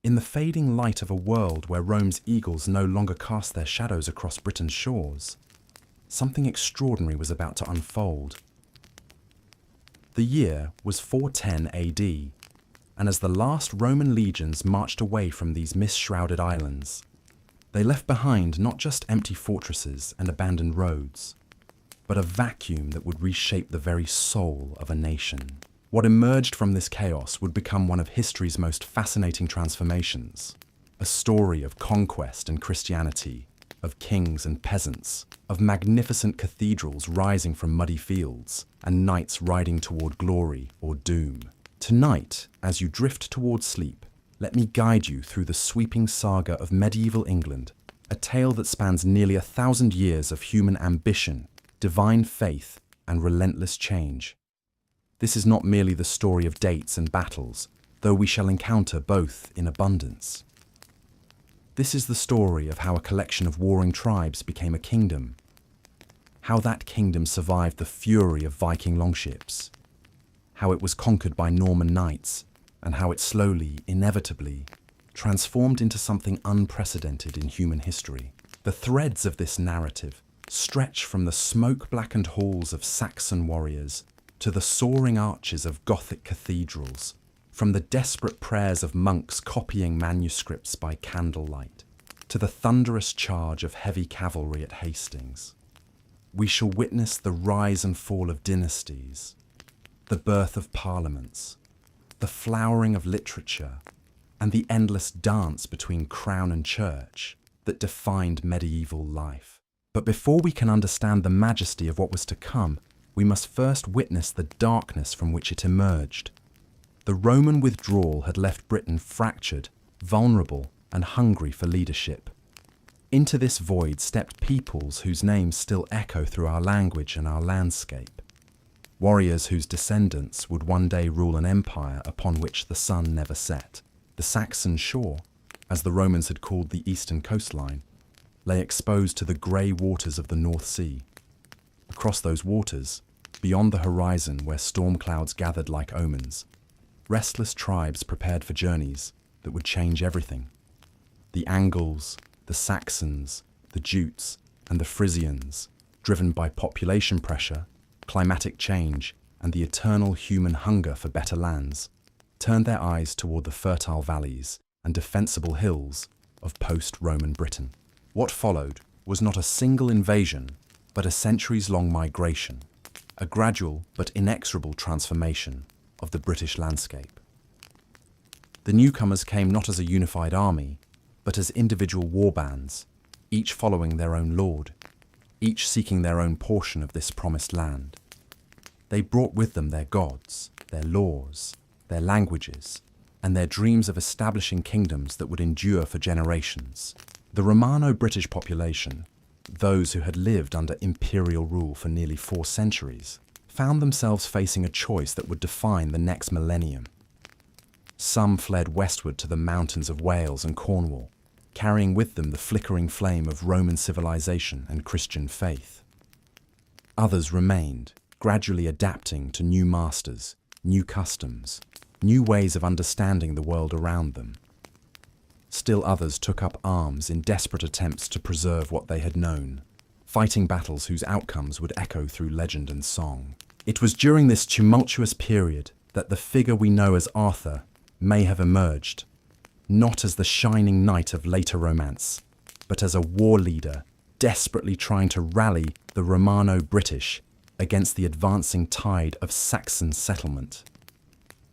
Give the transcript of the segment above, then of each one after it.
In the fading light of a world where Rome's eagles no longer cast their shadows across Britain's shores, something extraordinary was about to unfold. The year was 410 AD, and as the last Roman legions marched away from these mist-shrouded islands, they left behind not just empty fortresses and abandoned roads, but a vacuum that would reshape the very soul of a nation. What emerged from this chaos would become one of history's most fascinating transformations, a story of conquest and Christianity, of kings and peasants, of magnificent cathedrals rising from muddy fields, and knights riding toward glory or doom. Tonight, as you drift toward sleep, let me guide you through the sweeping saga of medieval England, a tale that spans nearly 1,000 years of human ambition, divine faith, and relentless change. This is not merely the story of dates and battles, though we shall encounter both in abundance. This is the story of how a collection of warring tribes became a kingdom, how that kingdom survived the fury of Viking longships, how it was conquered by Norman knights, and how it slowly, inevitably, transformed into something unprecedented in human history. The threads of this narrative stretch from the smoke-blackened halls of Saxon warriors to the soaring arches of Gothic cathedrals, from the desperate prayers of monks copying manuscripts by candlelight, to the thunderous charge of heavy cavalry at Hastings. We shall witness the rise and fall of dynasties, the birth of parliaments, the flowering of literature, and the endless dance between crown and church that defined medieval life. But before we can understand the majesty of what was to come, we must first witness the darkness from which it emerged. The Roman withdrawal had left Britain fractured, vulnerable, and hungry for leadership. Into this void stepped peoples whose names still echo through our language and our landscape. Warriors whose descendants would one day rule an empire upon which the sun never set. The Saxon shore, as the Romans had called the eastern coastline, lay exposed to the grey waters of the North Sea. Across those waters, beyond the horizon where storm clouds gathered like omens, restless tribes prepared for journeys that would change everything. The Angles, the Saxons, the Jutes, and the Frisians, driven by population pressure, climatic change, and the eternal human hunger for better lands, turned their eyes toward the fertile valleys and defensible hills of post-Roman Britain. What followed was not a single invasion, but a centuries-long migration, a gradual but inexorable transformation of the British landscape. The newcomers came not as a unified army, but as individual war bands, each following their own lord, each seeking their own portion of this promised land. They brought with them their gods, their laws, their languages, and their dreams of establishing kingdoms that would endure for generations. The Romano-British population, those who had lived under imperial rule for nearly 4 centuries, found themselves facing a choice that would define the next millennium. Some fled westward to the mountains of Wales and Cornwall, carrying with them the flickering flame of Roman civilization and Christian faith. Others remained, gradually adapting to new masters, new customs, new ways of understanding the world around them. Still others took up arms in desperate attempts to preserve what they had known, fighting battles whose outcomes would echo through legend and song. It was during this tumultuous period that the figure we know as Arthur may have emerged, not as the shining knight of later romance, but as a war leader desperately trying to rally the Romano-British against the advancing tide of Saxon settlement.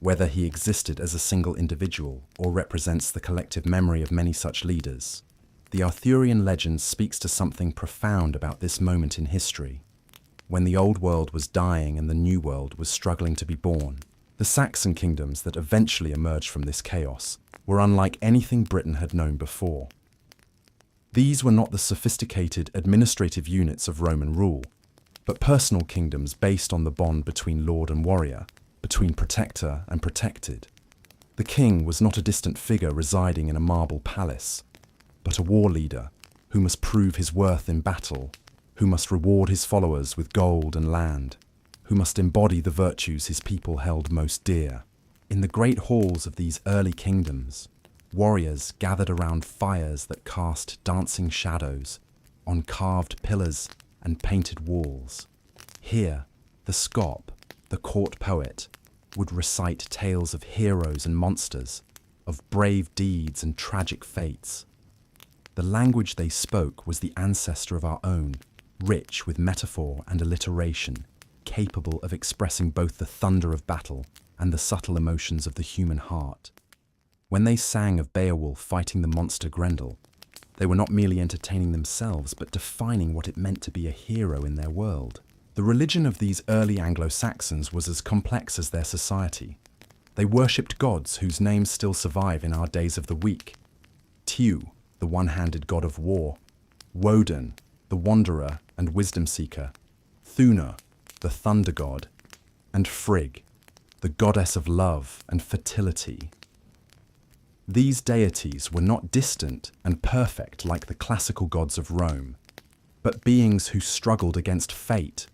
Whether he existed as a single individual or represents the collective memory of many such leaders, the Arthurian legend speaks to something profound about this moment in history, when the old world was dying and the new world was struggling to be born. The Saxon kingdoms that eventually emerged from this chaos were unlike anything Britain had known before. These were not the sophisticated administrative units of Roman rule, but personal kingdoms based on the bond between lord and warrior, between protector and protected. The king was not a distant figure residing in a marble palace, but a war leader who must prove his worth in battle, who must reward his followers with gold and land, who must embody the virtues his people held most dear. In the great halls of these early kingdoms, Warriors gathered around fires that cast dancing shadows on carved pillars and painted walls. Here, the scop, the court poet, would recite tales of heroes and monsters, of brave deeds and tragic fates. The language they spoke was the ancestor of our own, rich with metaphor and alliteration, capable of expressing both the thunder of battle and the subtle emotions of the human heart. When they sang of Beowulf fighting the monster Grendel, they were not merely entertaining themselves, but defining what it meant to be a hero in their world. The religion of these early Anglo-Saxons was as complex as their society. They worshipped gods whose names still survive in our days of the week. Tiw, the one-handed god of war; Woden, the wanderer and wisdom seeker; Thuna, the thunder god; and Frigg, the goddess of love and fertility. These deities were not distant and perfect like the classical gods of Rome, but beings who struggled against fate,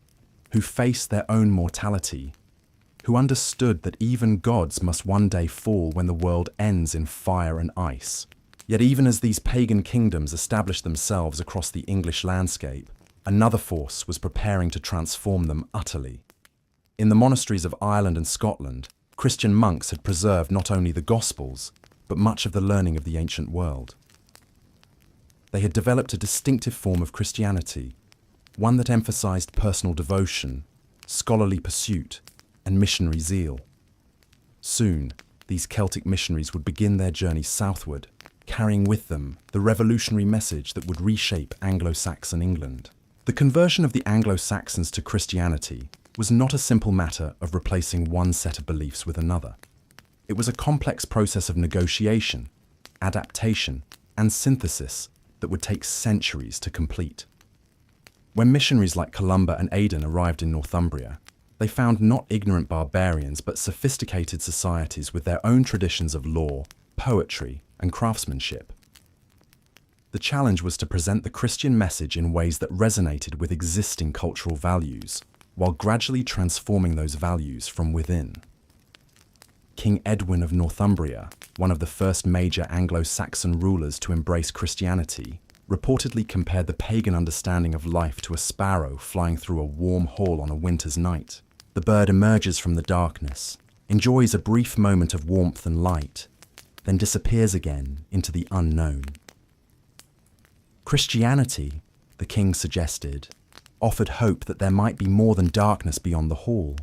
who faced their own mortality, who understood that even gods must one day fall when the world ends in fire and ice. Yet even as these pagan kingdoms established themselves across the English landscape, another force was preparing to transform them utterly. In the monasteries of Ireland and Scotland, Christian monks had preserved not only the Gospels, but much of the learning of the ancient world. They had developed a distinctive form of Christianity, one that emphasized personal devotion, scholarly pursuit, and missionary zeal. Soon, these Celtic missionaries would begin their journey southward, carrying with them the revolutionary message that would reshape Anglo-Saxon England. The conversion of the Anglo-Saxons to Christianity was not a simple matter of replacing one set of beliefs with another. It was a complex process of negotiation, adaptation, and synthesis that would take centuries to complete. When missionaries like Columba and Aidan arrived in Northumbria, they found not ignorant barbarians but sophisticated societies with their own traditions of law, poetry, and craftsmanship. The challenge was to present the Christian message in ways that resonated with existing cultural values, while gradually transforming those values from within. King Edwin of Northumbria, one of the first major Anglo-Saxon rulers to embrace Christianity, reportedly compared the pagan understanding of life to a sparrow flying through a warm hall on a winter's night. The bird emerges from the darkness, enjoys a brief moment of warmth and light, then disappears again into the unknown. Christianity, the king suggested, offered hope that there might be more than darkness beyond the hall,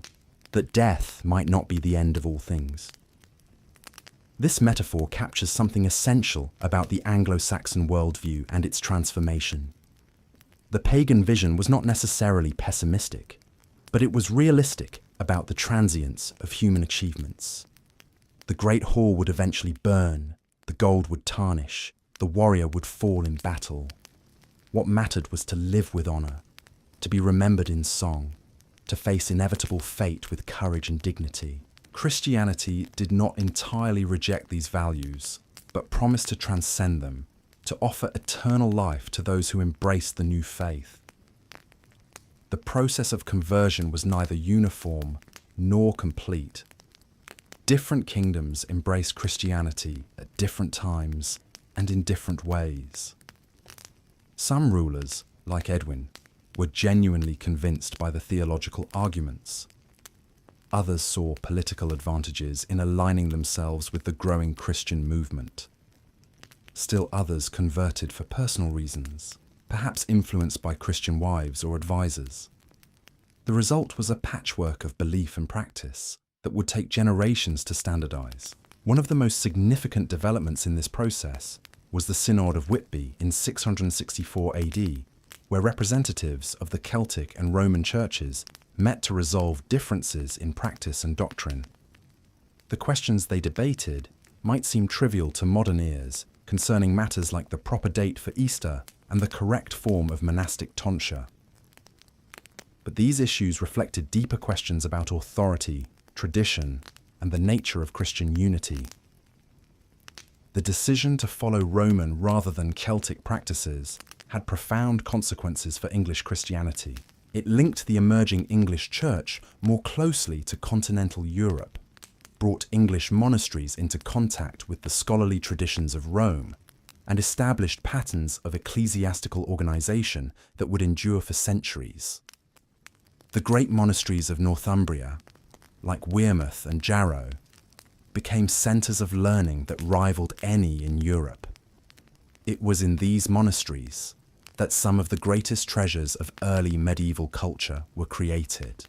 that death might not be the end of all things. This metaphor captures something essential about the Anglo-Saxon worldview and its transformation. The pagan vision was not necessarily pessimistic, but it was realistic about the transience of human achievements. The great hall would eventually burn, the gold would tarnish, the warrior would fall in battle. What mattered was to live with honor, to be remembered in song, to face inevitable fate with courage and dignity. Christianity did not entirely reject these values, but promised to transcend them, to offer eternal life to those who embraced the new faith. The process of conversion was neither uniform nor complete. Different kingdoms embraced Christianity at different times and in different ways. Some rulers, like Edwin, were genuinely convinced by the theological arguments. Others saw political advantages in aligning themselves with the growing Christian movement. Still others converted for personal reasons, perhaps influenced by Christian wives or advisors. The result was a patchwork of belief and practice that would take generations to standardize. One of the most significant developments in this process was the Synod of Whitby in 664 AD, where representatives of the Celtic and Roman churches met to resolve differences in practice and doctrine. The questions they debated might seem trivial to modern ears, concerning matters like the proper date for Easter and the correct form of monastic tonsure. But these issues reflected deeper questions about authority, tradition, and the nature of Christian unity. The decision to follow Roman rather than Celtic practices had profound consequences for English Christianity. It linked the emerging English church more closely to continental Europe. brought English monasteries into contact with the scholarly traditions of Rome and established patterns of ecclesiastical organization that would endure for centuries. The great monasteries of Northumbria, like Wearmouth and Jarrow, became centers of learning that rivaled any in Europe. It was in these monasteries that some of the greatest treasures of early medieval culture were created.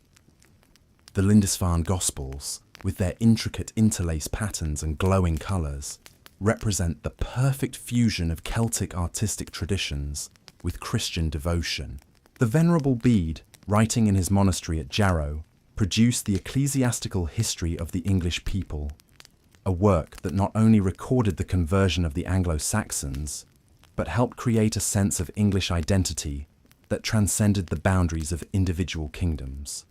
The Lindisfarne Gospels, with their intricate interlace patterns and glowing colours, represent the perfect fusion of Celtic artistic traditions with Christian devotion. The Venerable Bede, writing in his monastery at Jarrow, produced the ecclesiastical history of the English people, a work that not only recorded the conversion of the Anglo-Saxons, but helped create a sense of English identity that transcended the boundaries of individual kingdoms.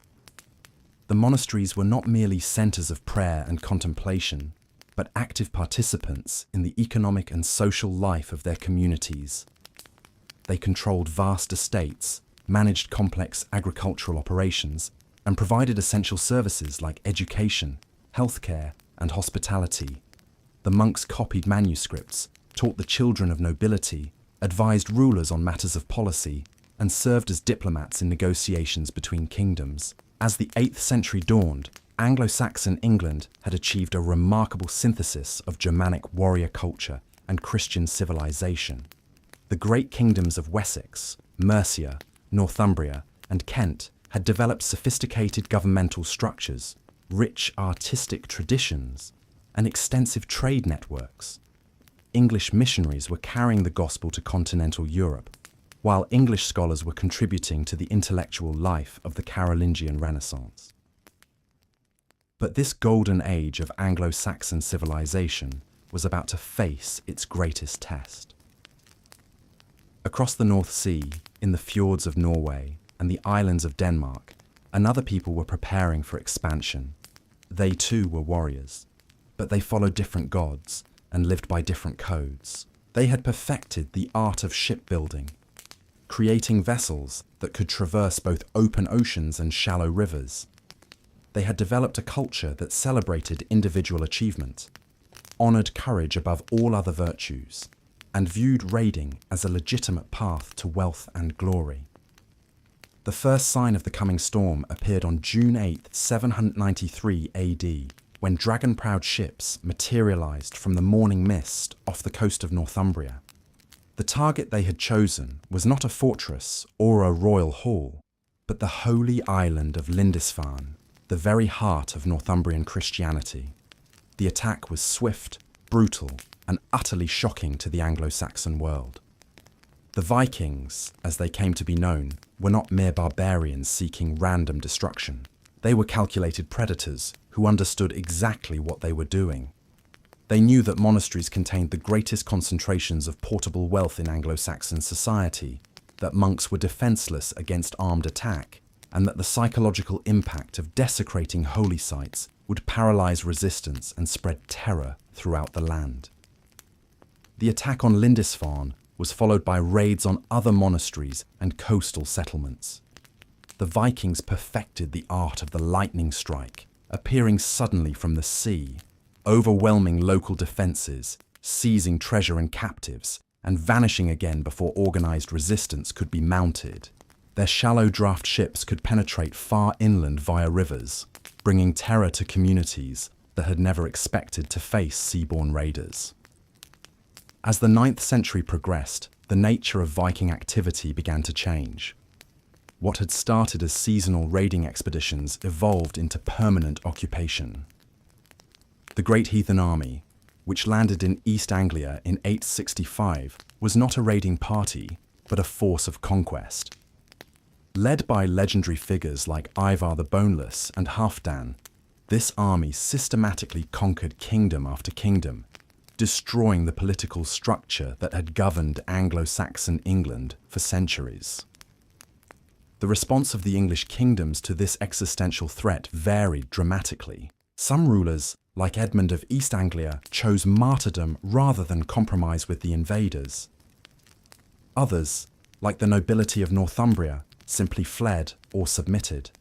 The monasteries were not merely centers of prayer and contemplation, but active participants in the economic and social life of their communities. They controlled vast estates, managed complex agricultural operations, and provided essential services like education, healthcare, and hospitality. The monks copied manuscripts, taught the children of nobility, advised rulers on matters of policy, and served as diplomats in negotiations between kingdoms. As the 8th century dawned, Anglo-Saxon England had achieved a remarkable synthesis of Germanic warrior culture and Christian civilization. The great kingdoms of Wessex, Mercia, Northumbria, and Kent had developed sophisticated governmental structures, rich artistic traditions, and extensive trade networks. English missionaries were carrying the gospel to continental Europe, while English scholars were contributing to the intellectual life of the Carolingian Renaissance. But this golden age of Anglo-Saxon civilization was about to face its greatest test. Across the North Sea, in the fjords of Norway and the islands of Denmark, another people were preparing for expansion. They too were warriors, but they followed different gods and lived by different codes. They had perfected the art of shipbuilding, creating vessels that could traverse both open oceans and shallow rivers. They had developed a culture that celebrated individual achievement, honored courage above all other virtues, and viewed raiding as a legitimate path to wealth and glory. The first sign of the coming storm appeared on June 8, 793 AD, when dragon-prowed ships materialized from the morning mist off the coast of Northumbria. The target they had chosen was not a fortress or a royal hall, but the holy island of Lindisfarne, the very heart of Northumbrian Christianity. The attack was swift, brutal, and utterly shocking to the Anglo-Saxon world. The Vikings, as they came to be known, were not mere barbarians seeking random destruction. They were calculated predators who understood exactly what they were doing. They knew that monasteries contained the greatest concentrations of portable wealth in Anglo-Saxon society, that monks were defenseless against armed attack, and that the psychological impact of desecrating holy sites would paralyze resistance and spread terror throughout the land. The attack on Lindisfarne was followed by raids on other monasteries and coastal settlements. The Vikings perfected the art of the lightning strike, appearing suddenly from the sea, overwhelming local defences, seizing treasure and captives, and vanishing again before organised resistance could be mounted. Their shallow draft ships could penetrate far inland via rivers, bringing terror to communities that had never expected to face seaborne raiders. As the 9th century progressed, the nature of Viking activity began to change. What had started as seasonal raiding expeditions evolved into permanent occupation. The Great Heathen Army, which landed in East Anglia in 865, was not a raiding party, but a force of conquest. Led by legendary figures like Ivar the Boneless and Halfdan, this army systematically conquered kingdom after kingdom, destroying the political structure that had governed Anglo-Saxon England for centuries. The response of the English kingdoms to this existential threat varied dramatically. Some rulers, like Edmund of East Anglia, chose martyrdom rather than compromise with the invaders. Others, like the nobility of Northumbria, simply fled or submitted.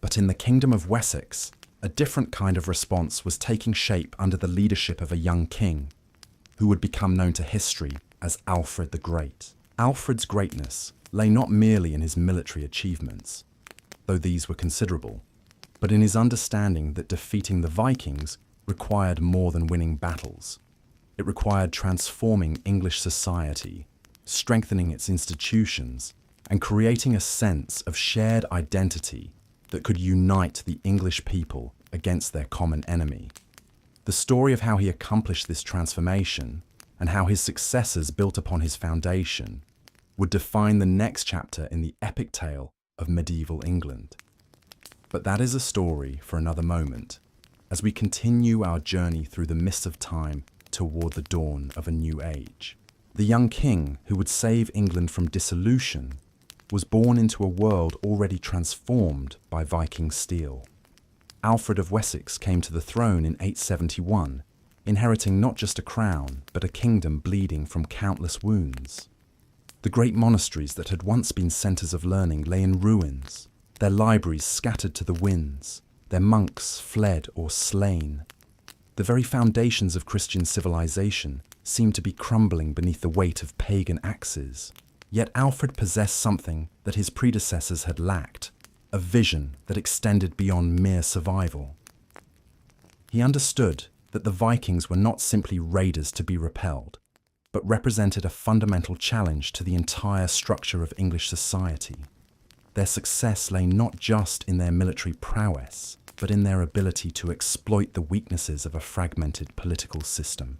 But in the Kingdom of Wessex, A different kind of response was taking shape under the leadership of a young king, who would become known to history as Alfred the Great. Alfred's greatness lay not merely in his military achievements, though these were considerable, but in his understanding that defeating the Vikings required more than winning battles. It required transforming English society, strengthening its institutions, and creating a sense of shared identity that could unite the English people against their common enemy. The story of how he accomplished this transformation and how his successors built upon his foundation would define the next chapter in the epic tale of medieval England. But that is a story for another moment, as we continue our journey through the mists of time toward the dawn of a new age. The young king who would save England from dissolution was born into a world already transformed by Viking steel. Alfred of Wessex came to the throne in 871, inheriting not just a crown, but a kingdom bleeding from countless wounds. The great monasteries that had once been centres of learning lay in ruins, their libraries scattered to the winds, their monks fled or slain. The very foundations of Christian civilization seemed to be crumbling beneath the weight of pagan axes. Yet Alfred possessed something that his predecessors had lacked, a vision that extended beyond mere survival. He understood that the Vikings were not simply raiders to be repelled, but represented a fundamental challenge to the entire structure of English society. Their success lay not just in their military prowess, but in their ability to exploit the weaknesses of a fragmented political system.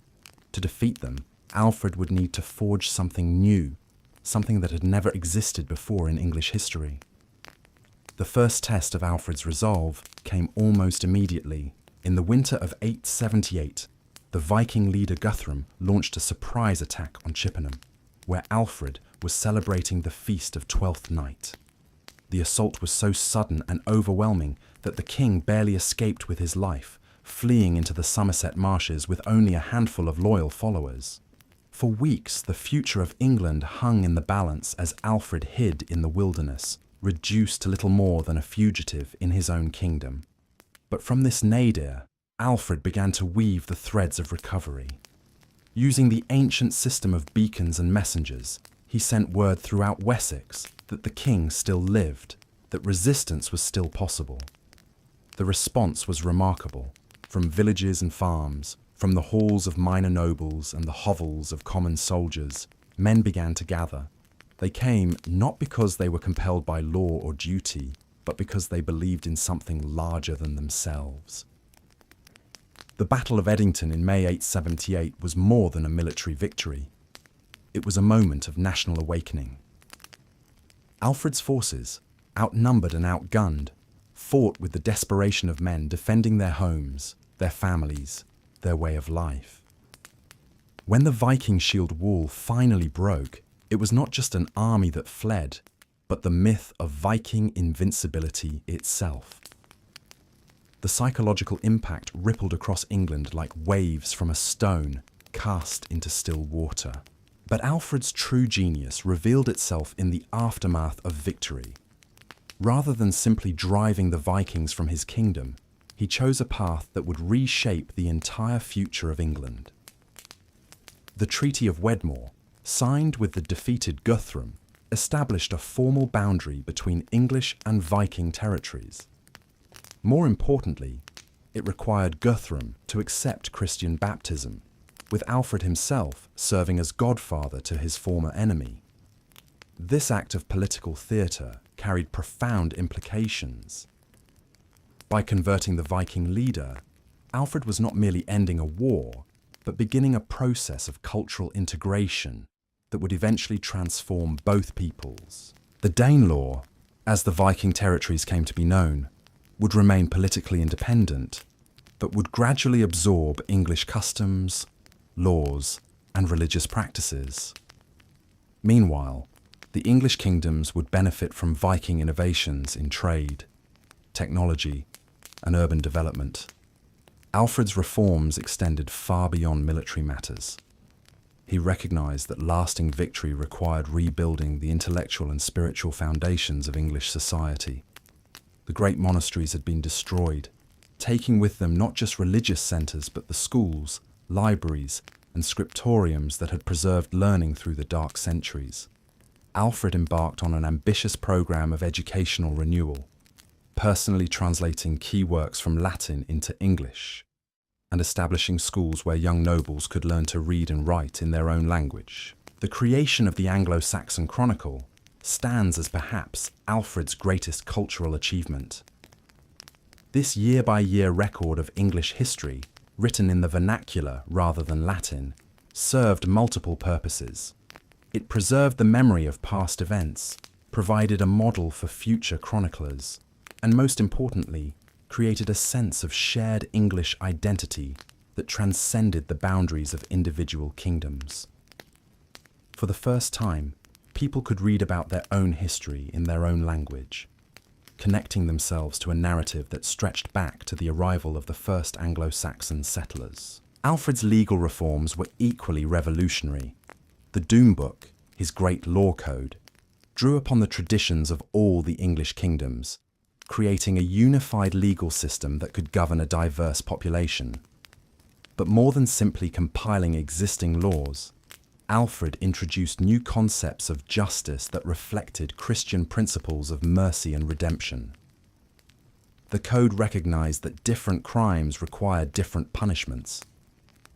To defeat them, Alfred would need to forge something new, something that had never existed before in English history. The first test of Alfred's resolve came almost immediately. In the winter of 878, the Viking leader Guthrum launched a surprise attack on Chippenham, where Alfred was celebrating the feast of Twelfth Night. The assault was so sudden and overwhelming that the king barely escaped with his life, fleeing into the Somerset marshes with only a handful of loyal followers. For weeks, the future of England hung in the balance as Alfred hid in the wilderness, reduced to little more than a fugitive in his own kingdom. But from this nadir, Alfred began to weave the threads of recovery. Using the ancient system of beacons and messengers, he sent word throughout Wessex that the king still lived, that resistance was still possible. The response was remarkable. From villages and farms, from the halls of minor nobles and the hovels of common soldiers, men began to gather. They came not because they were compelled by law or duty, but because they believed in something larger than themselves. The Battle of Edington in May 878 was more than a military victory. It was a moment of national awakening. Alfred's forces, outnumbered and outgunned, fought with the desperation of men defending their homes, their families, their way of life. When the Viking shield wall finally broke, it was not just an army that fled, but the myth of Viking invincibility itself. The psychological impact rippled across England like waves from a stone cast into still water. But Alfred's true genius revealed itself in the aftermath of victory. Rather than simply driving the Vikings from his kingdom, he chose a path that would reshape the entire future of England. The Treaty of Wedmore, signed with the defeated Guthrum, established a formal boundary between English and Viking territories. More importantly, it required Guthrum to accept Christian baptism, with Alfred himself serving as godfather to his former enemy. This act of political theatre carried profound implications. By converting the Viking leader, Alfred was not merely ending a war, but beginning a process of cultural integration that would eventually transform both peoples. The Danelaw, as the Viking territories came to be known, would remain politically independent, but would gradually absorb English customs, laws, and religious practices. Meanwhile, the English kingdoms would benefit from Viking innovations in trade, technology, and urban development. Alfred's reforms extended far beyond military matters. He recognized that lasting victory required rebuilding the intellectual and spiritual foundations of English society. The great monasteries had been destroyed, taking with them not just religious centres but the schools, libraries, and scriptoriums that had preserved learning through the dark centuries. Alfred embarked on an ambitious programme of educational renewal, personally translating key works from Latin into English, and establishing schools where young nobles could learn to read and write in their own language. The creation of the Anglo-Saxon Chronicle stands as perhaps Alfred's greatest cultural achievement. This year-by-year record of English history, written in the vernacular rather than Latin, served multiple purposes. It preserved the memory of past events, provided a model for future chroniclers, and most importantly, created a sense of shared English identity that transcended the boundaries of individual kingdoms. For the first time, people could read about their own history in their own language, connecting themselves to a narrative that stretched back to the arrival of the first Anglo-Saxon settlers. Alfred's legal reforms were equally revolutionary. The Doom Book, his great law code, drew upon the traditions of all the English kingdoms, creating a unified legal system that could govern a diverse population. But more than simply compiling existing laws, Alfred introduced new concepts of justice that reflected Christian principles of mercy and redemption. The code recognized that different crimes required different punishments,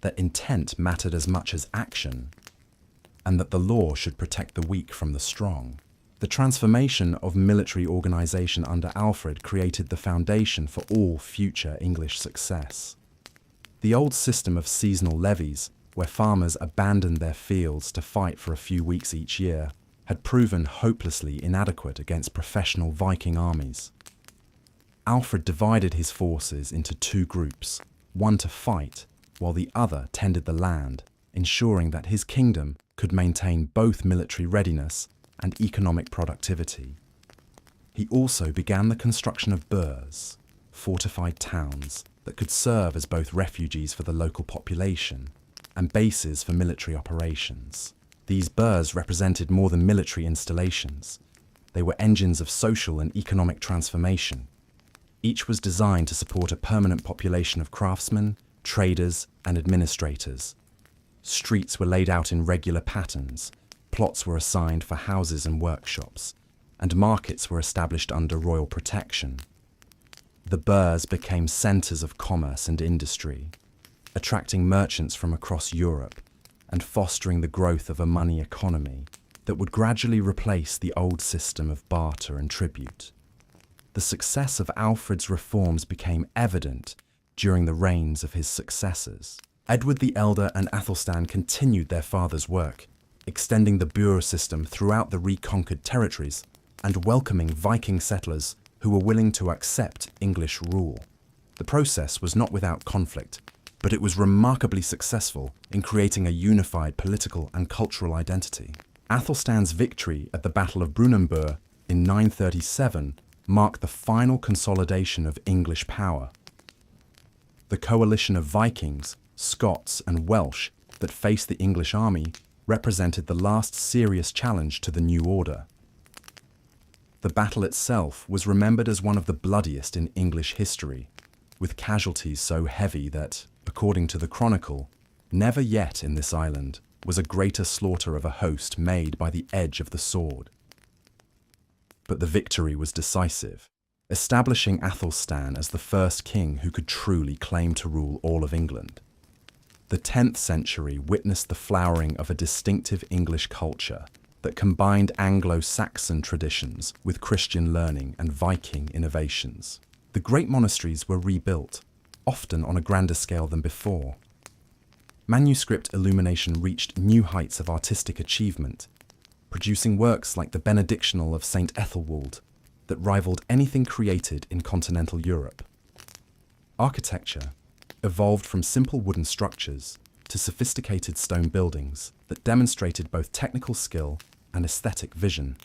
that intent mattered as much as action, and that the law should protect the weak from the strong. The transformation of military organization under Alfred created the foundation for all future English success. The old system of seasonal levies, where farmers abandoned their fields to fight for a few weeks each year, had proven hopelessly inadequate against professional Viking armies. Alfred divided his forces into two groups, one to fight, while the other tended the land, ensuring that his kingdom could maintain both military readiness and economic productivity. He also began the construction of burhs, fortified towns that could serve as both refuges for the local population and bases for military operations. These burhs represented more than military installations. They were engines of social and economic transformation. Each was designed to support a permanent population of craftsmen, traders, and administrators. Streets were laid out in regular patterns, plots were assigned for houses and workshops, and markets were established under royal protection. The burhs became centres of commerce and industry, attracting merchants from across Europe and fostering the growth of a money economy that would gradually replace the old system of barter and tribute. The success of Alfred's reforms became evident during the reigns of his successors. Edward the Elder and Athelstan continued their father's work, extending the burh system throughout the reconquered territories and welcoming Viking settlers who were willing to accept English rule. The process was not without conflict, but it was remarkably successful in creating a unified political and cultural identity. Athelstan's victory at the Battle of Brunanburh in 937 marked the final consolidation of English power. The coalition of Vikings, Scots, and Welsh that faced the English army represented the last serious challenge to the new order. The battle itself was remembered as one of the bloodiest in English history, with casualties so heavy that, according to the Chronicle, never yet in this island was a greater slaughter of a host made by the edge of the sword. But the victory was decisive, establishing Athelstan as the first king who could truly claim to rule all of England. The 10th century witnessed the flowering of a distinctive English culture that combined Anglo-Saxon traditions with Christian learning and Viking innovations. The great monasteries were rebuilt, often on a grander scale than before. Manuscript illumination reached new heights of artistic achievement, producing works like the Benedictional of St. Ethelwald that rivaled anything created in continental Europe. Architecture evolved from simple wooden structures to sophisticated stone buildings that demonstrated both technical skill and aesthetic vision.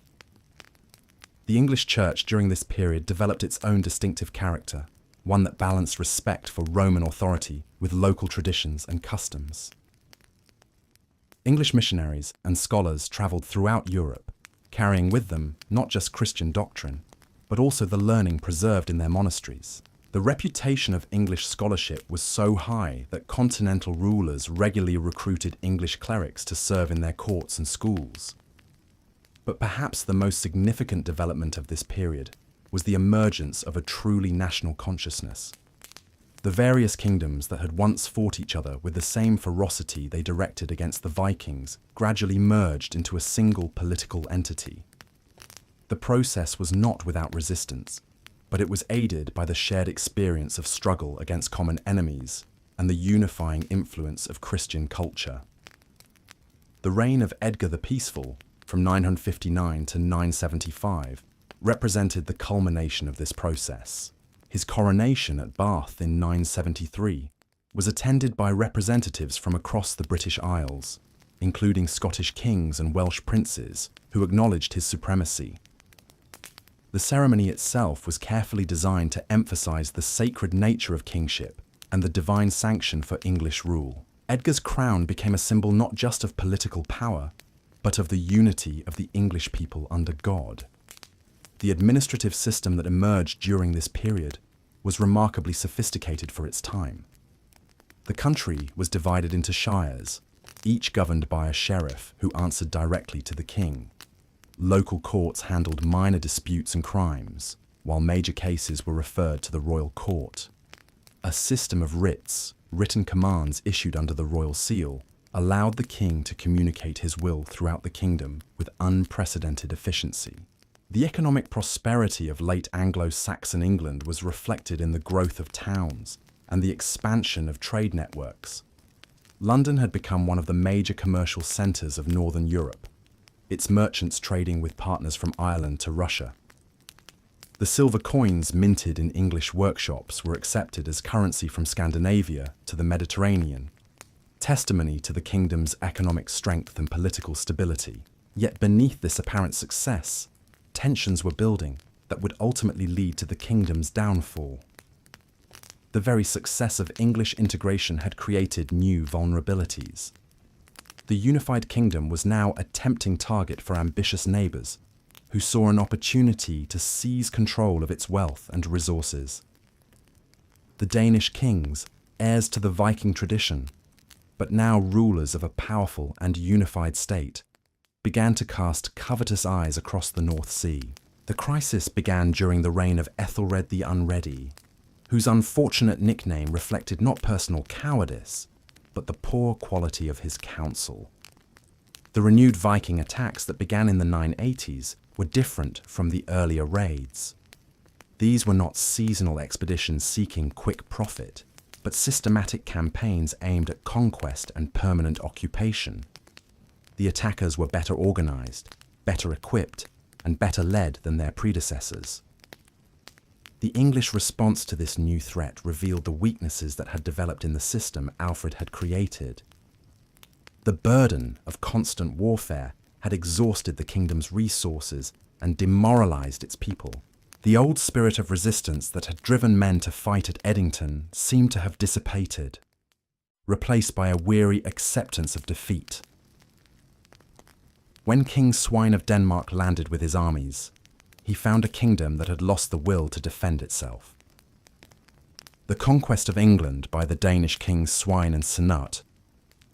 The English church during this period developed its own distinctive character, one that balanced respect for Roman authority with local traditions and customs. English missionaries and scholars travelled throughout Europe, carrying with them not just Christian doctrine, but also the learning preserved in their monasteries. The reputation of English scholarship was so high that continental rulers regularly recruited English clerics to serve in their courts and schools. But perhaps the most significant development of this period was the emergence of a truly national consciousness. The various kingdoms that had once fought each other with the same ferocity they directed against the Vikings gradually merged into a single political entity. The process was not without resistance, but it was aided by the shared experience of struggle against common enemies and the unifying influence of Christian culture. The reign of Edgar the Peaceful, from 959 to 975, represented the culmination of this process. His coronation at Bath in 973 was attended by representatives from across the British Isles, including Scottish kings and Welsh princes, who acknowledged his supremacy. The ceremony itself was carefully designed to emphasize the sacred nature of kingship and the divine sanction for English rule. Edgar's crown became a symbol not just of political power, but of the unity of the English people under God. The administrative system that emerged during this period was remarkably sophisticated for its time. The country was divided into shires, each governed by a sheriff who answered directly to the king. Local courts handled minor disputes and crimes, while major cases were referred to the royal court. A system of writs, written commands issued under the royal seal, allowed the king to communicate his will throughout the kingdom with unprecedented efficiency. The economic prosperity of late Anglo-Saxon England was reflected in the growth of towns and the expansion of trade networks. London had become one of the major commercial centres of northern Europe, its merchants trading with partners from Ireland to Russia. The silver coins minted in English workshops were accepted as currency from Scandinavia to the Mediterranean, testimony to the kingdom's economic strength and political stability. Yet beneath this apparent success, tensions were building that would ultimately lead to the kingdom's downfall. The very success of English integration had created new vulnerabilities. The unified kingdom was now a tempting target for ambitious neighbours, who saw an opportunity to seize control of its wealth and resources. The Danish kings, heirs to the Viking tradition, but now rulers of a powerful and unified state, began to cast covetous eyes across the North Sea. The crisis began during the reign of Ethelred the Unready, whose unfortunate nickname reflected not personal cowardice, but the poor quality of his counsel. The renewed Viking attacks that began in the 980s were different from the earlier raids. These were not seasonal expeditions seeking quick profit, but systematic campaigns aimed at conquest and permanent occupation. The attackers were better organized, better equipped, and better led than their predecessors. The English response to this new threat revealed the weaknesses that had developed in the system Alfred had created. The burden of constant warfare had exhausted the kingdom's resources and demoralized its people. The old spirit of resistance that had driven men to fight at Edington seemed to have dissipated, replaced by a weary acceptance of defeat. When King Swine of Denmark landed with his armies, he found a kingdom that had lost the will to defend itself. The conquest of England by the Danish kings Swine and Snut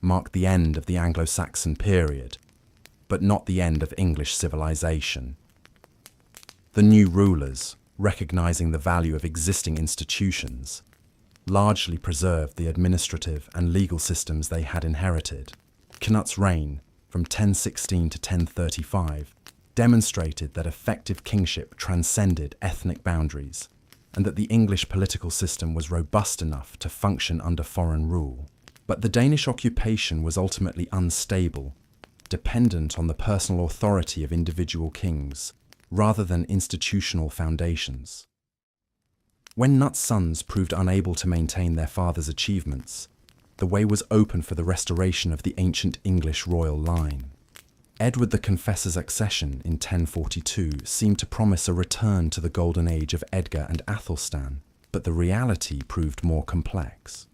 marked the end of the Anglo-Saxon period, but not the end of English civilization. The new rulers, recognizing the value of existing institutions, largely preserved the administrative and legal systems they had inherited. Cnut's reign, from 1016 to 1035, demonstrated that effective kingship transcended ethnic boundaries, and that the English political system was robust enough to function under foreign rule. But the Danish occupation was ultimately unstable, dependent on the personal authority of individual kings, rather than institutional foundations. When Knut's sons proved unable to maintain their father's achievements, the way was open for the restoration of the ancient English royal line. Edward the Confessor's accession in 1042 seemed to promise a return to the golden age of Edgar and Athelstan, but the reality proved more complex.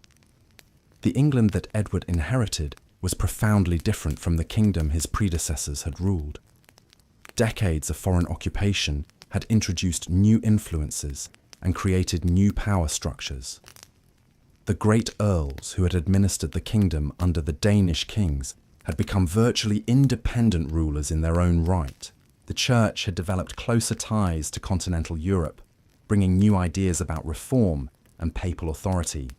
The England that Edward inherited was profoundly different from the kingdom his predecessors had ruled. Decades of foreign occupation had introduced new influences and created new power structures. The great earls who had administered the kingdom under the Danish kings had become virtually independent rulers in their own right. The church had developed closer ties to continental Europe, bringing new ideas about reform and papal authority.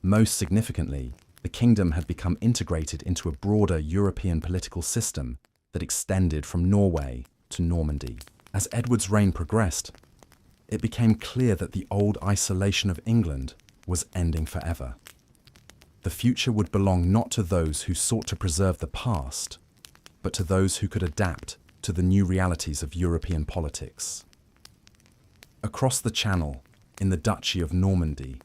Most significantly, the kingdom had become integrated into a broader European political system that extended from Norway to Normandy. As Edward's reign progressed, it became clear that the old isolation of England was ending forever. The future would belong not to those who sought to preserve the past, but to those who could adapt to the new realities of European politics. Across the Channel, in the Duchy of Normandy,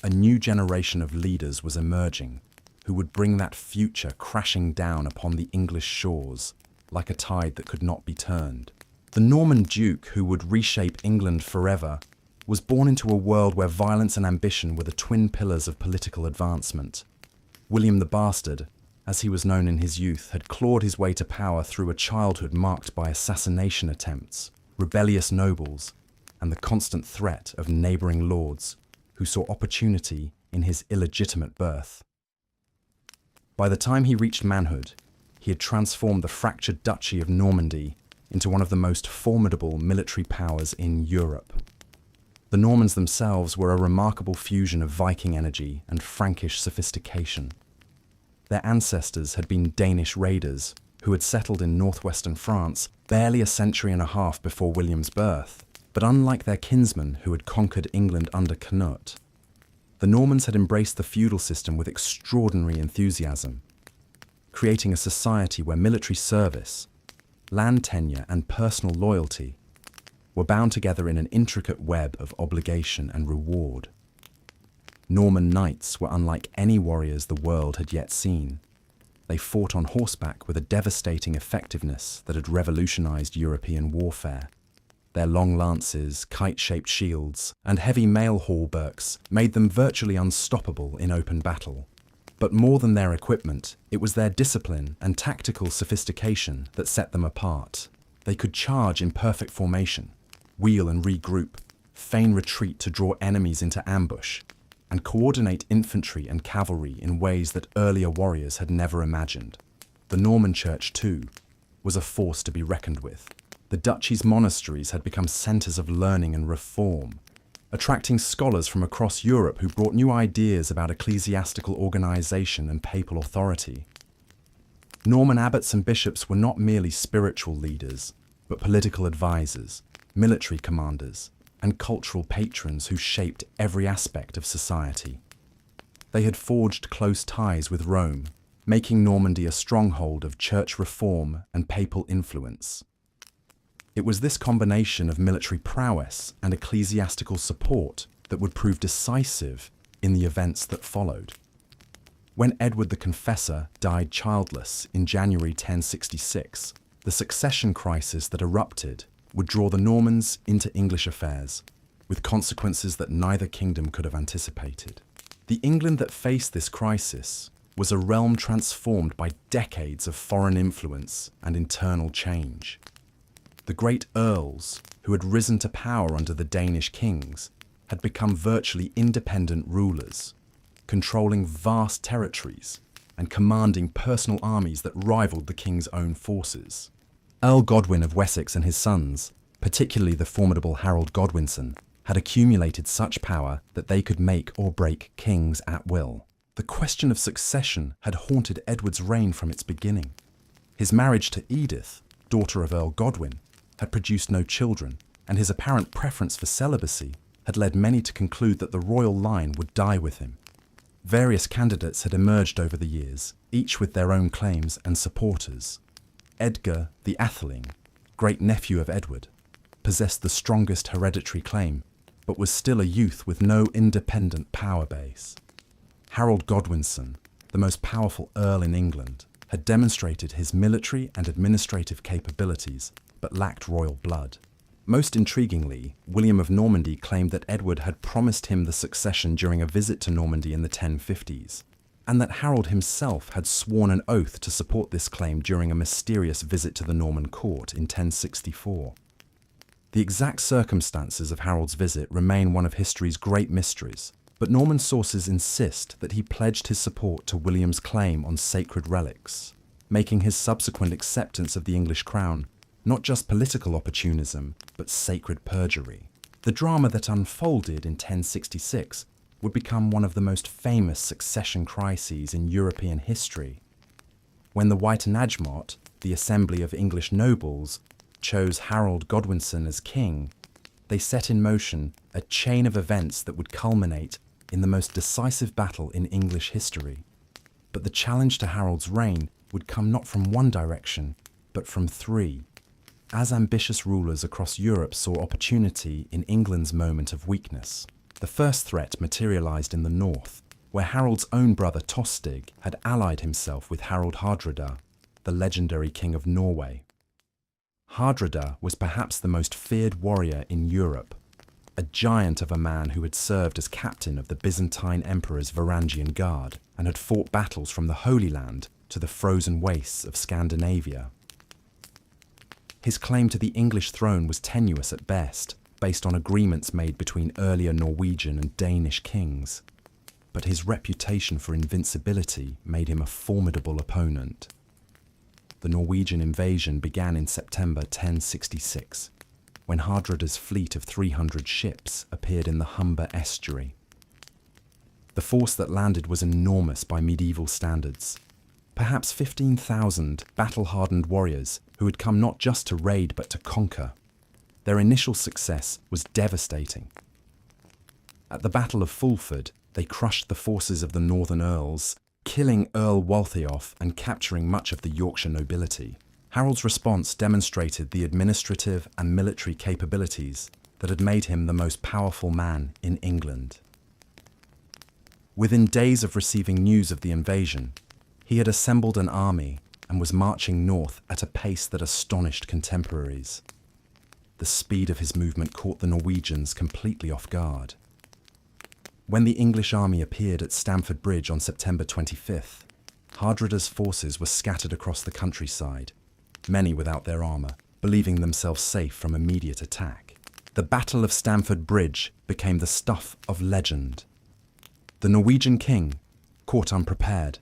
a new generation of leaders was emerging who would bring that future crashing down upon the English shores like a tide that could not be turned. The Norman Duke who would reshape England forever was born into a world where violence and ambition were the twin pillars of political advancement. William the Bastard, as he was known in his youth, had clawed his way to power through a childhood marked by assassination attempts, rebellious nobles, and the constant threat of neighbouring lords who saw opportunity in his illegitimate birth. By the time he reached manhood, he had transformed the fractured Duchy of Normandy into one of the most formidable military powers in Europe. The Normans themselves were a remarkable fusion of Viking energy and Frankish sophistication. Their ancestors had been Danish raiders who had settled in northwestern France barely a century and a half before William's birth. But unlike their kinsmen who had conquered England under Canute, the Normans had embraced the feudal system with extraordinary enthusiasm, creating a society where military service, land tenure, and personal loyalty were bound together in an intricate web of obligation and reward. Norman knights were unlike any warriors the world had yet seen. They fought on horseback with a devastating effectiveness that had revolutionized European warfare. Their long lances, kite-shaped shields, and heavy mail hauberks made them virtually unstoppable in open battle. But more than their equipment, it was their discipline and tactical sophistication that set them apart. They could charge in perfect formation, wheel and regroup, feign retreat to draw enemies into ambush, and coordinate infantry and cavalry in ways that earlier warriors had never imagined. The Norman Church, too, was a force to be reckoned with. The duchy's monasteries had become centres of learning and reform, attracting scholars from across Europe who brought new ideas about ecclesiastical organisation and papal authority. Norman abbots and bishops were not merely spiritual leaders, but political advisors, military commanders, and cultural patrons who shaped every aspect of society. They had forged close ties with Rome, making Normandy a stronghold of church reform and papal influence. It was this combination of military prowess and ecclesiastical support that would prove decisive in the events that followed. When Edward the Confessor died childless in January 1066, the succession crisis that erupted would draw the Normans into English affairs, with consequences that neither kingdom could have anticipated. The England that faced this crisis was a realm transformed by decades of foreign influence and internal change. The great earls, who had risen to power under the Danish kings, had become virtually independent rulers, controlling vast territories and commanding personal armies that rivaled the king's own forces. Earl Godwin of Wessex and his sons, particularly the formidable Harold Godwinson, had accumulated such power that they could make or break kings at will. The question of succession had haunted Edward's reign from its beginning. His marriage to Edith, daughter of Earl Godwin, had produced no children, and his apparent preference for celibacy had led many to conclude that the royal line would die with him. Various candidates had emerged over the years, each with their own claims and supporters. Edgar the Atheling, great-nephew of Edward, possessed the strongest hereditary claim, but was still a youth with no independent power base. Harold Godwinson, the most powerful earl in England, had demonstrated his military and administrative capabilities, but lacked royal blood. Most intriguingly, William of Normandy claimed that Edward had promised him the succession during a visit to Normandy in the 1050s, and that Harold himself had sworn an oath to support this claim during a mysterious visit to the Norman court in 1064. The exact circumstances of Harold's visit remain one of history's great mysteries, but Norman sources insist that he pledged his support to William's claim on sacred relics, making his subsequent acceptance of the English crown not just political opportunism, but sacred perjury. The drama that unfolded in 1066 would become one of the most famous succession crises in European history. When the Witenagemot, the assembly of English nobles, chose Harold Godwinson as king, they set in motion a chain of events that would culminate in the most decisive battle in English history. But the challenge to Harold's reign would come not from one direction, but from three. As ambitious rulers across Europe saw opportunity in England's moment of weakness, the first threat materialized in the north, where Harold's own brother Tostig had allied himself with Harald Hardrada, the legendary king of Norway. Hardrada was perhaps the most feared warrior in Europe, a giant of a man who had served as captain of the Byzantine Emperor's Varangian Guard and had fought battles from the Holy Land to the frozen wastes of Scandinavia. His claim to the English throne was tenuous at best, based on agreements made between earlier Norwegian and Danish kings. But his reputation for invincibility made him a formidable opponent. The Norwegian invasion began in September 1066, when Hardrada's fleet of 300 ships appeared in the Humber estuary. The force that landed was enormous by medieval standards. Perhaps 15,000 battle-hardened warriors who had come not just to raid but to conquer. Their initial success was devastating. At the Battle of Fulford, they crushed the forces of the Northern Earls, killing Earl Waltheof and capturing much of the Yorkshire nobility. Harold's response demonstrated the administrative and military capabilities that had made him the most powerful man in England. Within days of receiving news of the invasion, he had assembled an army and was marching north at a pace that astonished contemporaries. The speed of his movement caught the Norwegians completely off guard. When the English army appeared at Stamford Bridge on September 25th, Hardrada's forces were scattered across the countryside, many without their armour, believing themselves safe from immediate attack. The Battle of Stamford Bridge became the stuff of legend. The Norwegian king, caught unprepared,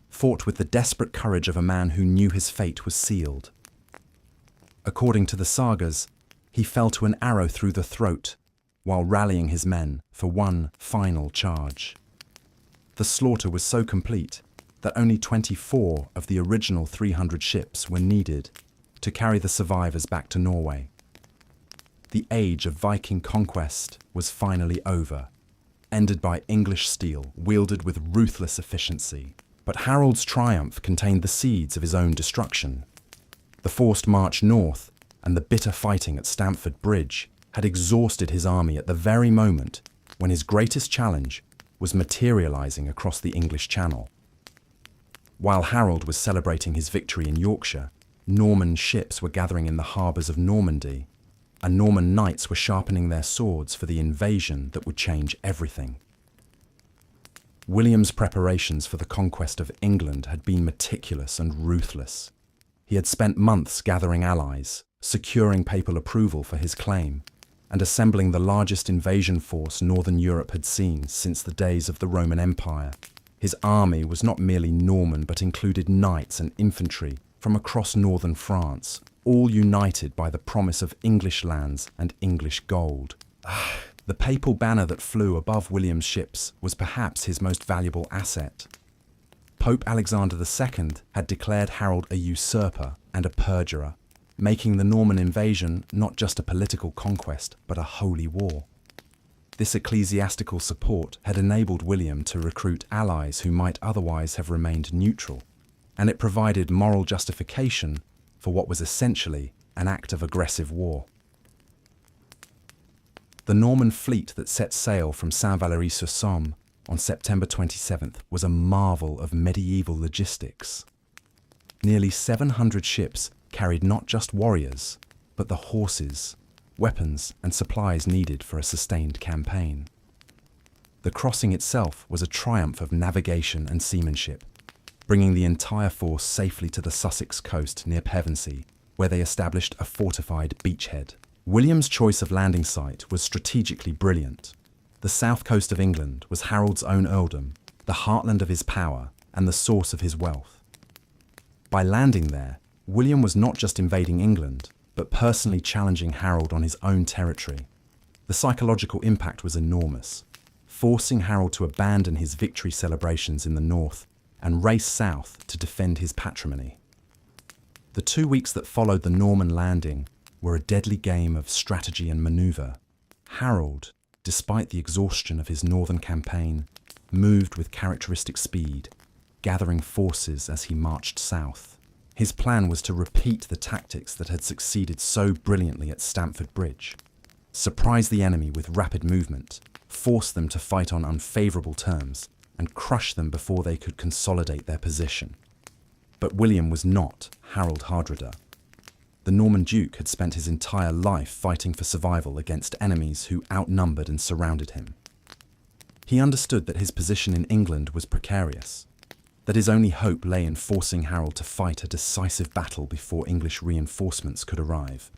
fought with the desperate courage of a man who knew his fate was sealed. According to the sagas, he fell to an arrow through the throat while rallying his men for one final charge. The slaughter was so complete that only 24 of the original 300 ships were needed to carry the survivors back to Norway. The age of Viking conquest was finally over, ended by English steel wielded with ruthless efficiency. But Harold's triumph contained the seeds of his own destruction. The forced march north and the bitter fighting at Stamford Bridge had exhausted his army at the very moment when his greatest challenge was materializing across the English Channel. While Harold was celebrating his victory in Yorkshire, Norman ships were gathering in the harbours of Normandy, and Norman knights were sharpening their swords for the invasion that would change everything. William's preparations for the conquest of England had been meticulous and ruthless. He had spent months gathering allies, securing papal approval for his claim, and assembling the largest invasion force Northern Europe had seen since the days of the Roman Empire. His army was not merely Norman but included knights and infantry from across northern France, all united by the promise of English lands and English gold. The papal banner that flew above William's ships was perhaps his most valuable asset. Pope Alexander II had declared Harold a usurper and a perjurer, making the Norman invasion not just a political conquest, but a holy war. This ecclesiastical support had enabled William to recruit allies who might otherwise have remained neutral, and it provided moral justification for what was essentially an act of aggressive war. The Norman fleet that set sail from Saint-Valery-sur-Somme on September 27th was a marvel of medieval logistics. Nearly 700 ships carried not just warriors, but the horses, weapons and supplies needed for a sustained campaign. The crossing itself was a triumph of navigation and seamanship, bringing the entire force safely to the Sussex coast near Pevensey, where they established a fortified beachhead. William's choice of landing site was strategically brilliant. The south coast of England was Harold's own earldom, the heartland of his power and the source of his wealth. By landing there, William was not just invading England, but personally challenging Harold on his own territory. The psychological impact was enormous, forcing Harold to abandon his victory celebrations in the north and race south to defend his patrimony. The 2 weeks that followed the Norman landing were a deadly game of strategy and manoeuvre. Harold, despite the exhaustion of his northern campaign, moved with characteristic speed, gathering forces as he marched south. His plan was to repeat the tactics that had succeeded so brilliantly at Stamford Bridge. Surprise the enemy with rapid movement, force them to fight on unfavourable terms, and crush them before they could consolidate their position. But William was not Harold Hardrada. The Norman Duke had spent his entire life fighting for survival against enemies who outnumbered and surrounded him. He understood that his position in England was precarious, that his only hope lay in forcing Harold to fight a decisive battle before English reinforcements could arrive.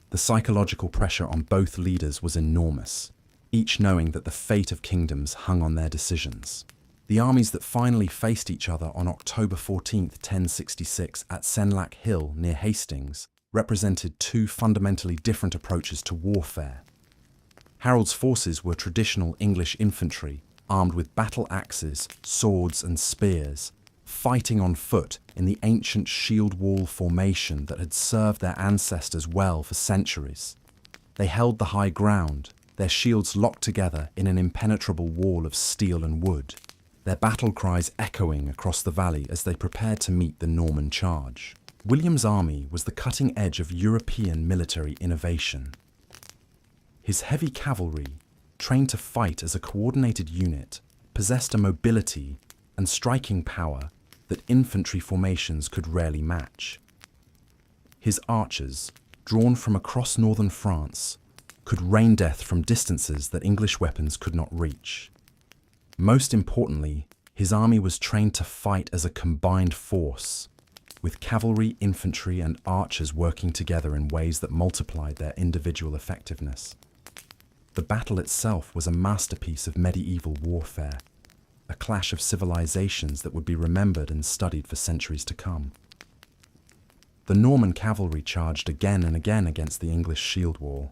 The psychological pressure on both leaders was enormous, each knowing that the fate of kingdoms hung on their decisions. The armies that finally faced each other on October 14, 1066 at Senlac Hill near Hastings represented two fundamentally different approaches to warfare. Harold's forces were traditional English infantry, armed with battle axes, swords and spears, fighting on foot in the ancient shield wall formation that had served their ancestors well for centuries. They held the high ground, their shields locked together in an impenetrable wall of steel and wood, their battle cries echoing across the valley as they prepared to meet the Norman charge. William's army was the cutting edge of European military innovation. His heavy cavalry, trained to fight as a coordinated unit, possessed a mobility and striking power that infantry formations could rarely match. His archers, drawn from across northern France, could rain death from distances that English weapons could not reach. Most importantly, his army was trained to fight as a combined force, with cavalry, infantry, and archers working together in ways that multiplied their individual effectiveness. The battle itself was a masterpiece of medieval warfare, a clash of civilizations that would be remembered and studied for centuries to come. The Norman cavalry charged again and again against the English shield wall,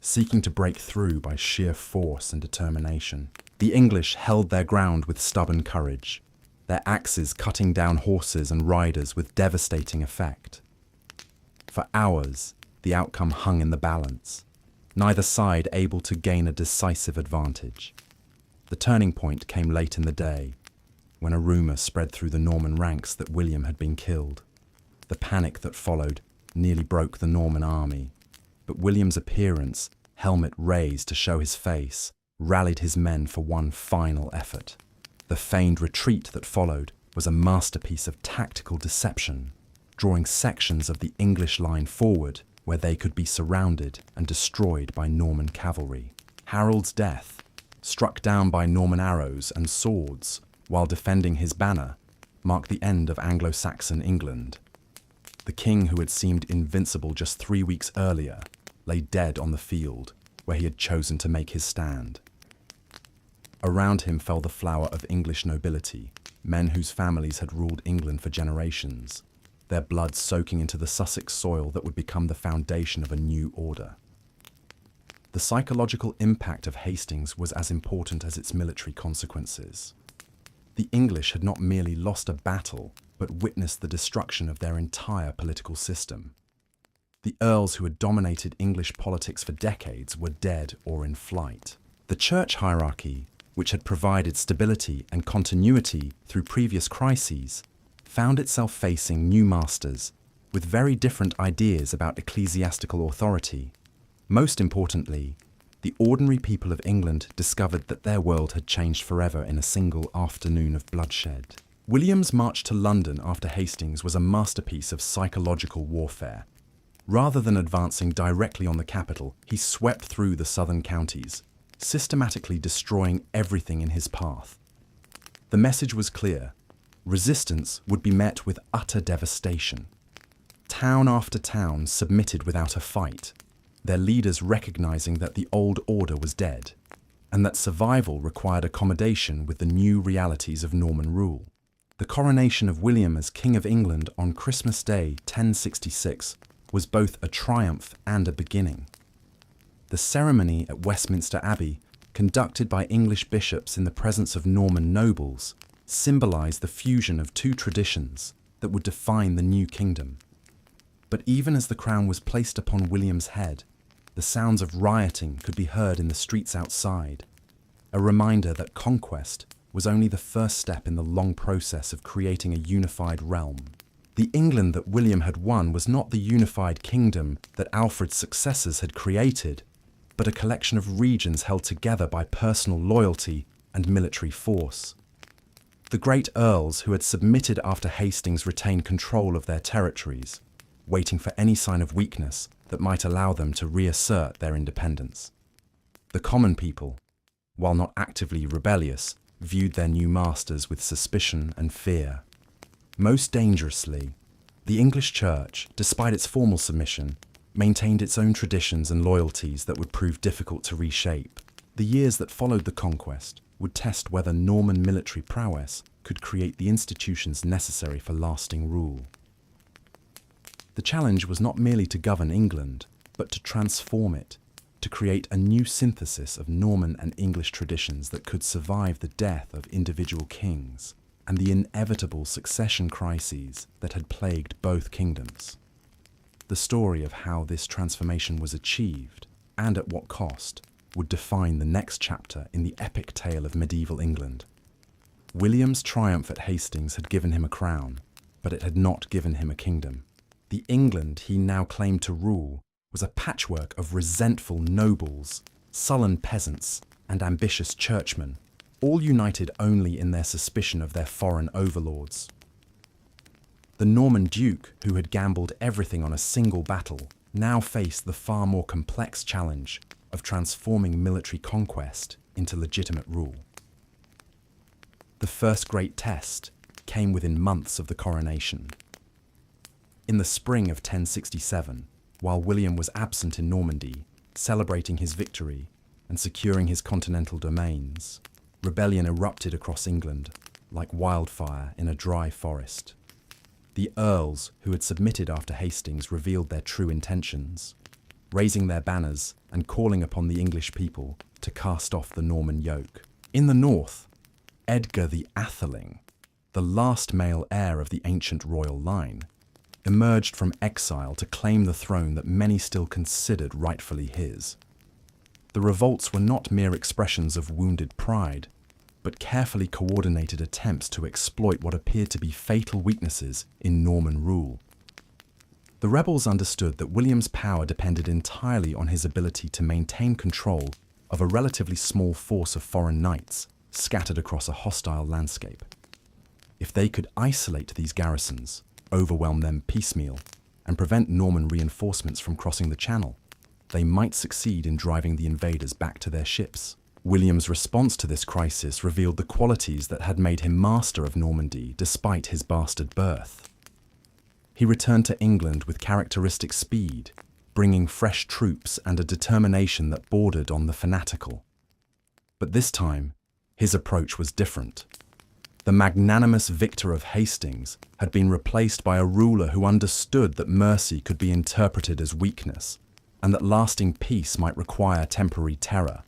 seeking to break through by sheer force and determination. The English held their ground with stubborn courage, their axes cutting down horses and riders with devastating effect. For hours, the outcome hung in the balance, neither side able to gain a decisive advantage. The turning point came late in the day, when a rumour spread through the Norman ranks that William had been killed. The panic that followed nearly broke the Norman army, but William's appearance, helmet raised to show his face, rallied his men for one final effort. The feigned retreat that followed was a masterpiece of tactical deception, drawing sections of the English line forward where they could be surrounded and destroyed by Norman cavalry. Harold's death, struck down by Norman arrows and swords while defending his banner, marked the end of Anglo-Saxon England. The king who had seemed invincible just 3 weeks earlier lay dead on the field where he had chosen to make his stand. Around him fell the flower of English nobility, men whose families had ruled England for generations, their blood soaking into the Sussex soil that would become the foundation of a new order. The psychological impact of Hastings was as important as its military consequences. The English had not merely lost a battle, but witnessed the destruction of their entire political system. The earls who had dominated English politics for decades were dead or in flight. The church hierarchy, which had provided stability and continuity through previous crises, found itself facing new masters with very different ideas about ecclesiastical authority. Most importantly, the ordinary people of England discovered that their world had changed forever in a single afternoon of bloodshed. William's march to London after Hastings was a masterpiece of psychological warfare. Rather than advancing directly on the capital, he swept through the southern counties, systematically destroying everything in his path. The message was clear. Resistance would be met with utter devastation. Town after town submitted without a fight. their leaders recognizing that the old order was dead, and that survival required accommodation with the new realities of Norman rule. The coronation of William as King of England on Christmas Day 1066 was both a triumph and a beginning. The ceremony at Westminster Abbey, conducted by English bishops in the presence of Norman nobles, symbolized the fusion of two traditions that would define the new kingdom. But even as the crown was placed upon William's head, the sounds of rioting could be heard in the streets outside, a reminder that conquest was only the first step in the long process of creating a unified realm. The England that William had won was not the unified kingdom that Alfred's successors had created, but a collection of regions held together by personal loyalty and military force. The great earls who had submitted after Hastings retained control of their territories, waiting for any sign of weakness that might allow them to reassert their independence. The common people, while not actively rebellious, viewed their new masters with suspicion and fear. Most dangerously, the English Church, despite its formal submission, maintained its own traditions and loyalties that would prove difficult to reshape. The years that followed the conquest would test whether Norman military prowess could create the institutions necessary for lasting rule. The challenge was not merely to govern England, but to transform it, to create a new synthesis of Norman and English traditions that could survive the death of individual kings and the inevitable succession crises that had plagued both kingdoms. The story of how this transformation was achieved, and at what cost, would define the next chapter in the epic tale of medieval England. William's triumph at Hastings had given him a crown, but it had not given him a kingdom. The England he now claimed to rule was a patchwork of resentful nobles, sullen peasants, and ambitious churchmen, all united only in their suspicion of their foreign overlords. The Norman duke, who had gambled everything on a single battle, now faced the far more complex challenge of transforming military conquest into legitimate rule. The first great test came within months of the coronation. In the spring of 1067, while William was absent in Normandy, celebrating his victory and securing his continental domains, rebellion erupted across England like wildfire in a dry forest. The earls who had submitted after Hastings revealed their true intentions, raising their banners and calling upon the English people to cast off the Norman yoke. In the north, Edgar the Atheling, the last male heir of the ancient royal line, emerged from exile to claim the throne that many still considered rightfully his. The revolts were not mere expressions of wounded pride, but carefully coordinated attempts to exploit what appeared to be fatal weaknesses in Norman rule. The rebels understood that William's power depended entirely on his ability to maintain control of a relatively small force of foreign knights scattered across a hostile landscape. If they could isolate these garrisons, overwhelm them piecemeal, and prevent Norman reinforcements from crossing the Channel, they might succeed in driving the invaders back to their ships. William's response to this crisis revealed the qualities that had made him master of Normandy despite his bastard birth. He returned to England with characteristic speed, bringing fresh troops and a determination that bordered on the fanatical. But this time, his approach was different. The magnanimous victor of Hastings had been replaced by a ruler who understood that mercy could be interpreted as weakness, and that lasting peace might require temporary terror.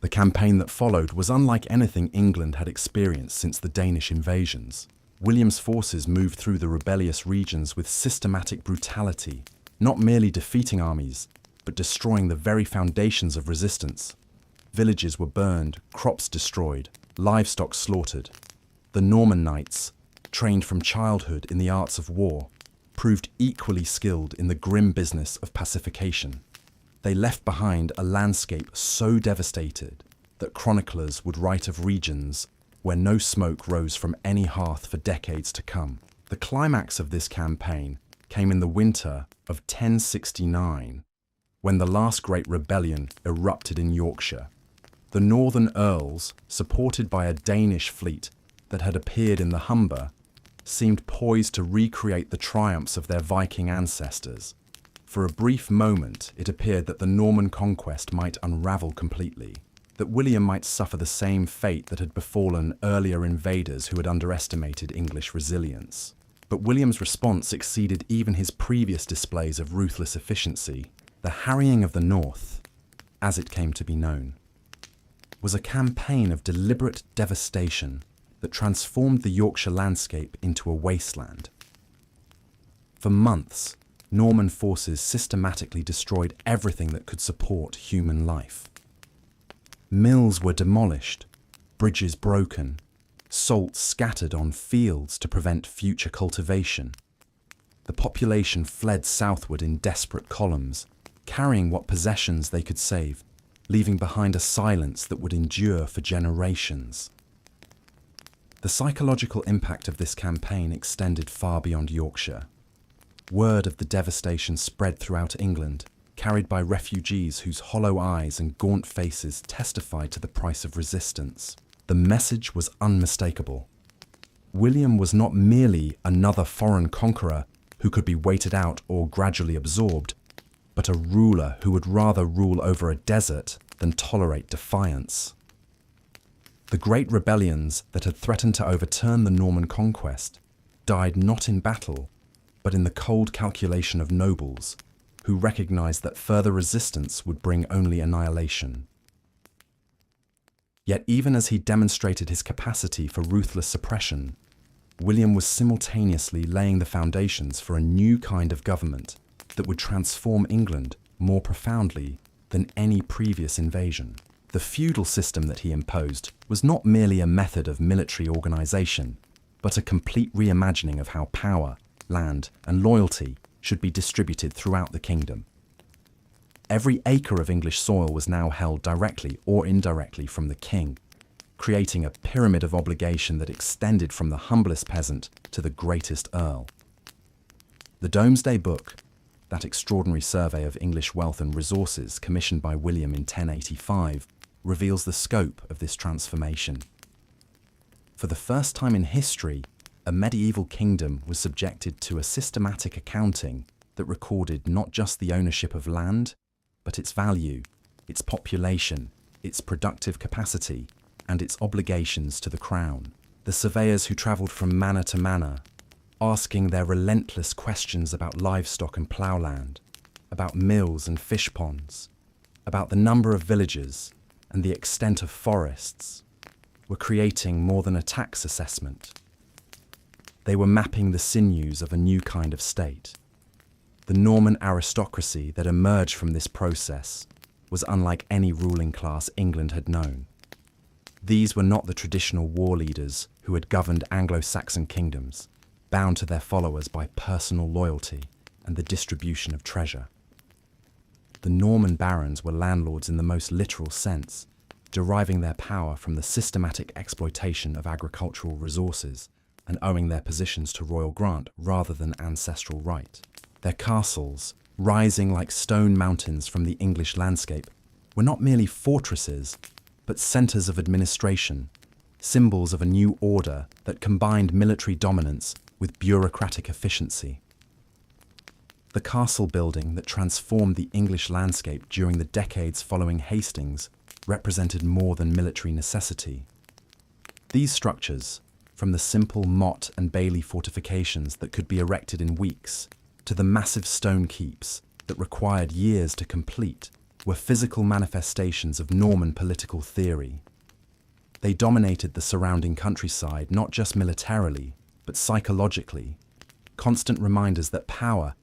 The campaign that followed was unlike anything England had experienced since the Danish invasions. William's forces moved through the rebellious regions with systematic brutality, not merely defeating armies, but destroying the very foundations of resistance. Villages were burned, crops destroyed, livestock slaughtered. The Norman knights, trained from childhood in the arts of war, proved equally skilled in the grim business of pacification. They left behind a landscape so devastated that chroniclers would write of regions where no smoke rose from any hearth for decades to come. The climax of this campaign came in the winter of 1069, when the last great rebellion erupted in Yorkshire. The northern earls, supported by a Danish fleet that had appeared in the Humber, seemed poised to recreate the triumphs of their Viking ancestors. For a brief moment, it appeared that the Norman conquest might unravel completely, that William might suffer the same fate that had befallen earlier invaders who had underestimated English resilience. But William's response exceeded even his previous displays of ruthless efficiency. The harrying of the North, as it came to be known, was a campaign of deliberate devastation that transformed the Yorkshire landscape into a wasteland. For months, Norman forces systematically destroyed everything that could support human life. Mills were demolished, bridges broken, salt scattered on fields to prevent future cultivation. The population fled southward in desperate columns, carrying what possessions they could save, leaving behind a silence that would endure for generations. The psychological impact of this campaign extended far beyond Yorkshire. Word of the devastation spread throughout England, carried by refugees whose hollow eyes and gaunt faces testified to the price of resistance. The message was unmistakable. William was not merely another foreign conqueror who could be waited out or gradually absorbed, but a ruler who would rather rule over a desert than tolerate defiance. The great rebellions that had threatened to overturn the Norman conquest died not in battle, but in the cold calculation of nobles, who recognized that further resistance would bring only annihilation. Yet even as he demonstrated his capacity for ruthless suppression, William was simultaneously laying the foundations for a new kind of government that would transform England more profoundly than any previous invasion. The feudal system that he imposed was not merely a method of military organization, but a complete reimagining of how power, land, and loyalty should be distributed throughout the kingdom. Every acre of English soil was now held directly or indirectly from the king, creating a pyramid of obligation that extended from the humblest peasant to the greatest earl. The Domesday Book, that extraordinary survey of English wealth and resources commissioned by William in 1085, reveals the scope of this transformation. For the first time in history, a medieval kingdom was subjected to a systematic accounting that recorded not just the ownership of land, but its value, its population, its productive capacity, and its obligations to the crown. The surveyors who travelled from manor to manor, asking their relentless questions about livestock and ploughland, about mills and fish ponds, about the number of villages and the extent of forests, were creating more than a tax assessment. They were mapping the sinews of a new kind of state. The Norman aristocracy that emerged from this process was unlike any ruling class England had known. These were not the traditional war leaders who had governed Anglo-Saxon kingdoms, bound to their followers by personal loyalty and the distribution of treasure. The Norman barons were landlords in the most literal sense, deriving their power from the systematic exploitation of agricultural resources and owing their positions to royal grant rather than ancestral right. Their castles, rising like stone mountains from the English landscape, were not merely fortresses, but centres of administration, symbols of a new order that combined military dominance with bureaucratic efficiency. The castle building that transformed the English landscape during the decades following Hastings represented more than military necessity. These structures, from the simple motte and bailey fortifications that could be erected in weeks, to the massive stone keeps that required years to complete, were physical manifestations of Norman political theory. They dominated the surrounding countryside not just militarily, but psychologically, constant reminders that power